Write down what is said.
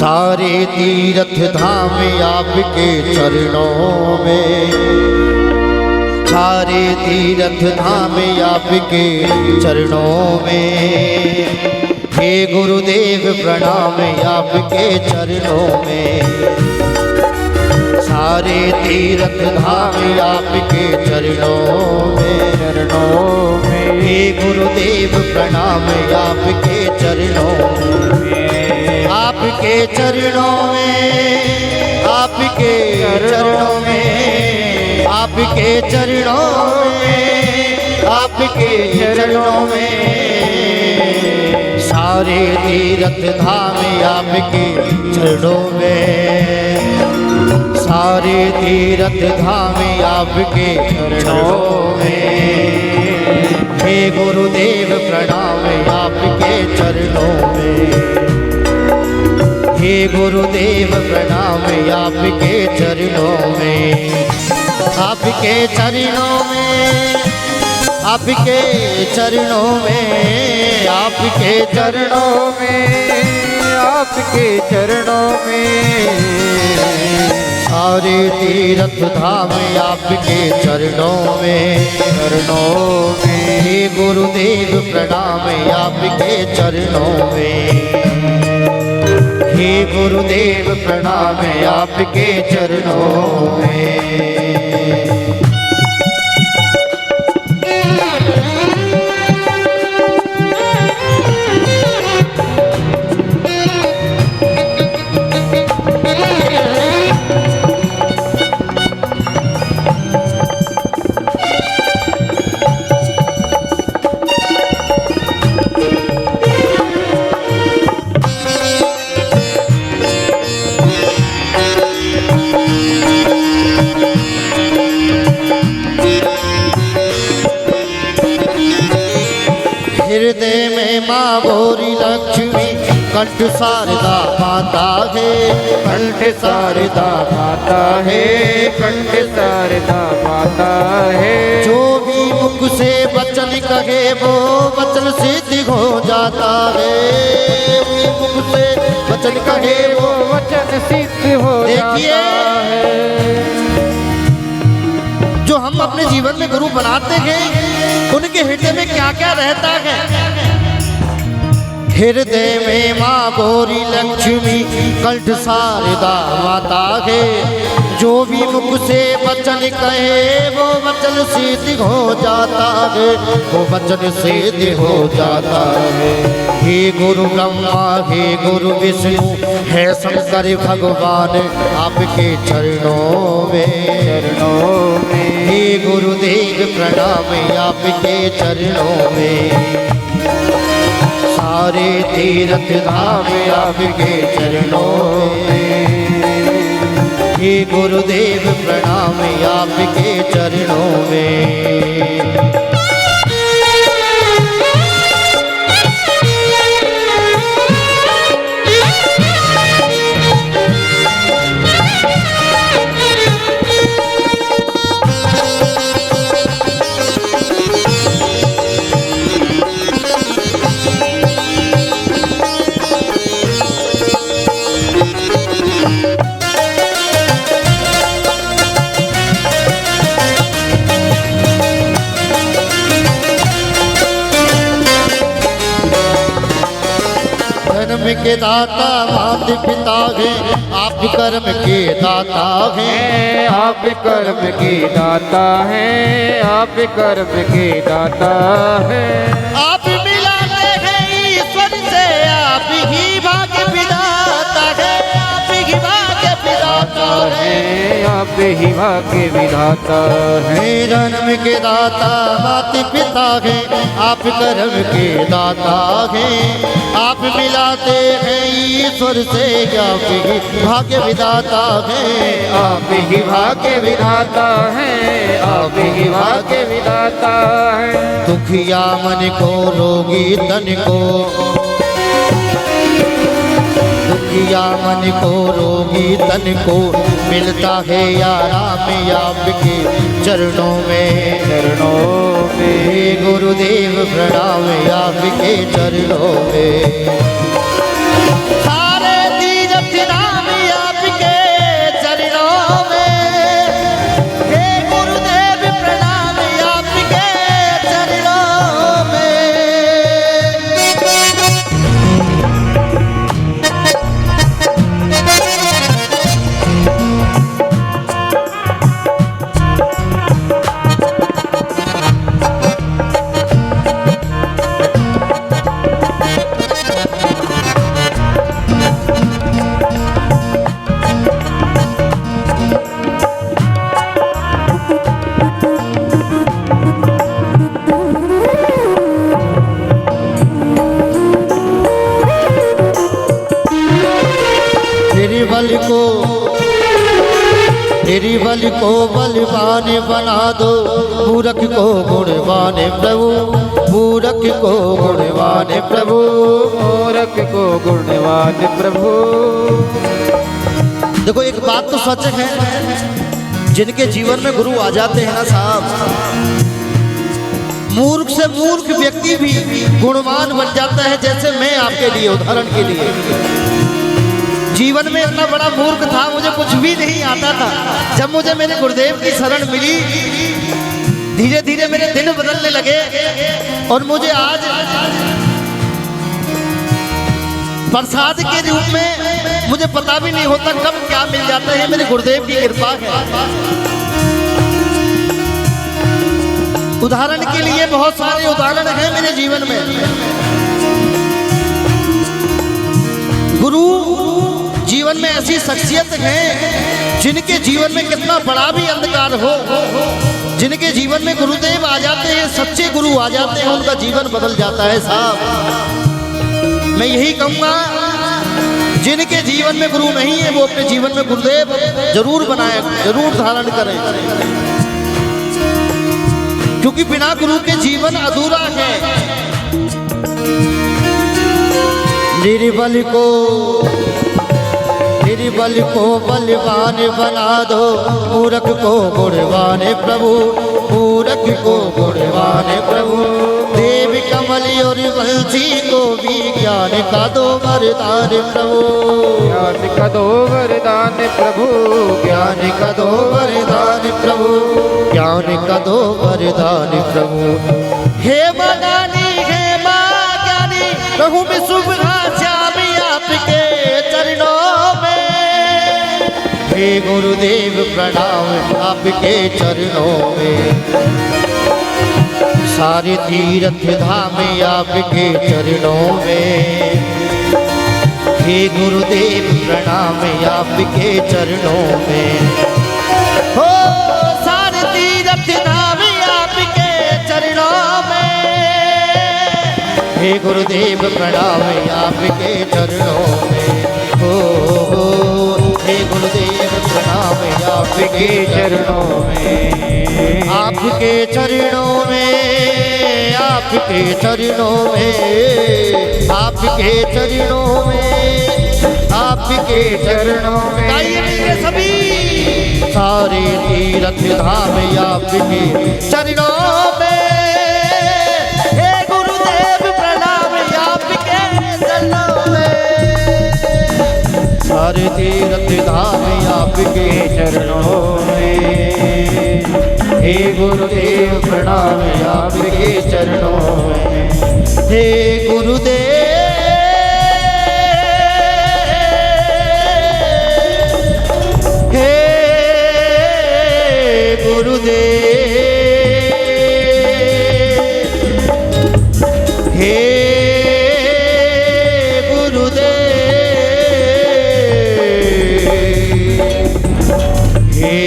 सारे तीर्थ धाम आपके चरणों में, सारे तीर्थ धाम आपके चरणों में। हे गुरुदेव प्रणाम आपके चरणों में, सारे तीर्थ धाम आपके चरणों में, चरणों में। हे गुरुदेव प्रणाम आपके चरणों में, आपके चरणों में, आपके चरणों में, आपके चरणों में, आपके चरणों में। सारे तीर्थ धाम आपके चरणों में, सारे तीर्थ धाम आपके चरणों में। हे गुरुदेव प्रणाम आपके चरणों में, हे गुरुदेव प्रणाम आपके चरणों में, आपके चरणों में, आपके चरणों में, आपके चरणों में, आपके चरणों में। सारे तीर्थ धाम आपके चरणों में, चरणों में। हे गुरुदेव प्रणाम आपके चरणों में, हे गुरुदेव प्रणाम आपके चरणों में। हृदय में माँ गौरी लक्ष्मी, कंठ शारदा माता है, कंठ शारदा माता है, कंठ शारदा माता है। जो भी मुख से वचन कहे वो वचन सिद्ध हो जाता है, मुख से वचन कहे वो वचन सिद्ध हो जाता है। जो हम अपने जीवन में गुरु बनाते हैं उनके हृदय में क्या क्या रहता है। हृदय में माँ गौरी लक्ष्मी, कंठ शारदा माता है। जो भी मुख से वचन कहे वो वचन सिद्ध हो जाता है, वो वचन सिद्ध हो जाता है। हे गुरु ब्रह्मा, हे गुरु विष्णु, है शंकर भगवान आपके चरणों में, चरणों में। हे गुरुदेव प्रणाम आपके चरणों में, सारे तीर्थ धाम आपके चरणों में। हे गुरुदेव प्रणाम आपके चरणों में। कर्म के दाता माता पिता है, आप कर्म के दाता हैं, आप कर्म के दाता हैं, आप कर्म के दाता हैं। आप मिलाते हैं ईश्वर से, आप ही भाग्य विधाता है, आप ही भाग्य विधाता है, आप ही भाग्य विधाता है। जन्म के दाता माता पिता है, आप कर्म के दाता हैं। आप मिलाते हैं ईश्वर से, आप ही भाग्य विधाता है, आप ही भाग्य विधाता है, आप ही भाग्य विधाता है। दुखिया मन को रोगी तन को, दुखिया मन को रोगी तन को, मिलता है आराम आपके चरणों में, चरणों में। गुरुदेव प्रणाम आपके चरणों में। सारे तीर्थ निर्बल को बलवान बना दो, मूर्ख को गुणवान प्रभु, मूर्ख को गुणवान प्रभु, मूर्ख को गुणवान प्रभु। देखो एक बात तो सच है, जिनके जीवन में गुरु आ जाते हैं ना साहब, मूर्ख से मूर्ख व्यक्ति भी गुणवान बन जाता है। जैसे मैं आपके लिए उदाहरण के लिए, जीवन में इतना बड़ा मूर्ख था, मुझे कुछ भी नहीं आता था। जब मुझे मेरे गुरुदेव की शरण मिली, धीरे धीरे मेरे दिन बदलने लगे और मुझे आज प्रसाद के रूप में मुझे पता भी नहीं होता कब क्या मिल जाता है, मेरे गुरुदेव की कृपा है। उदाहरण के लिए बहुत सारे उदाहरण हैं मेरे जीवन में। गुरु जीवन में ऐसी शख्सियत है जिनके जीवन में कितना बड़ा भी अंधकार हो, जिनके जीवन में गुरुदेव आ जाते हैं, सच्चे गुरु आ जाते हैं, उनका जीवन बदल जाता है साहब। मैं यही कहूँगा, जिनके जीवन में गुरु नहीं है वो अपने जीवन में गुरुदेव जरूर बनाए, जरूर धारण करें, क्योंकि बिना गुरु के जीवन अधूरा है। निर्बल को बलवान बना दो, मूर्ख को गुणवान प्रभु, मूर्ख को गुणवान प्रभु। देव कमल और बंसी को भी ज्ञान का दो वरदान प्रभु, ज्ञान का दो वरदान प्रभु, ज्ञान का दो वरदान प्रभु, ज्ञान का दो वरदान प्रभु। हे ज्ञानी, हे ज्ञानी प्रभु में शुभ श्यामी आपके चरणों में। हे गुरुदेव प्रणाम आपके चरणों में, सारे तीर्थ धाम आपके चरणों में। हे गुरुदेव प्रणाम आपके चरणों में, हो सारे तीर्थ धाम आपके चरणों में। हे गुरुदेव प्रणाम आपके चरणों में, हो हे गुरुदेव प्रणाम आपके चरणों में, आपके चरणों में, आपके चरणों में, आपके चरणों में, आपके चरणों में। गाइए मेरे सभी, सारे तीर्थ धाम आपके चरणों में। हे गुरुदेव प्रणाम आपके चरणों में, सारे तीर्थ धाम आपके चरणों में। हे गुरुदेव प्रणाम आपके चरणों में। हे गुरुदेव, हे गुरुदेव, हे गुरुदेव, हे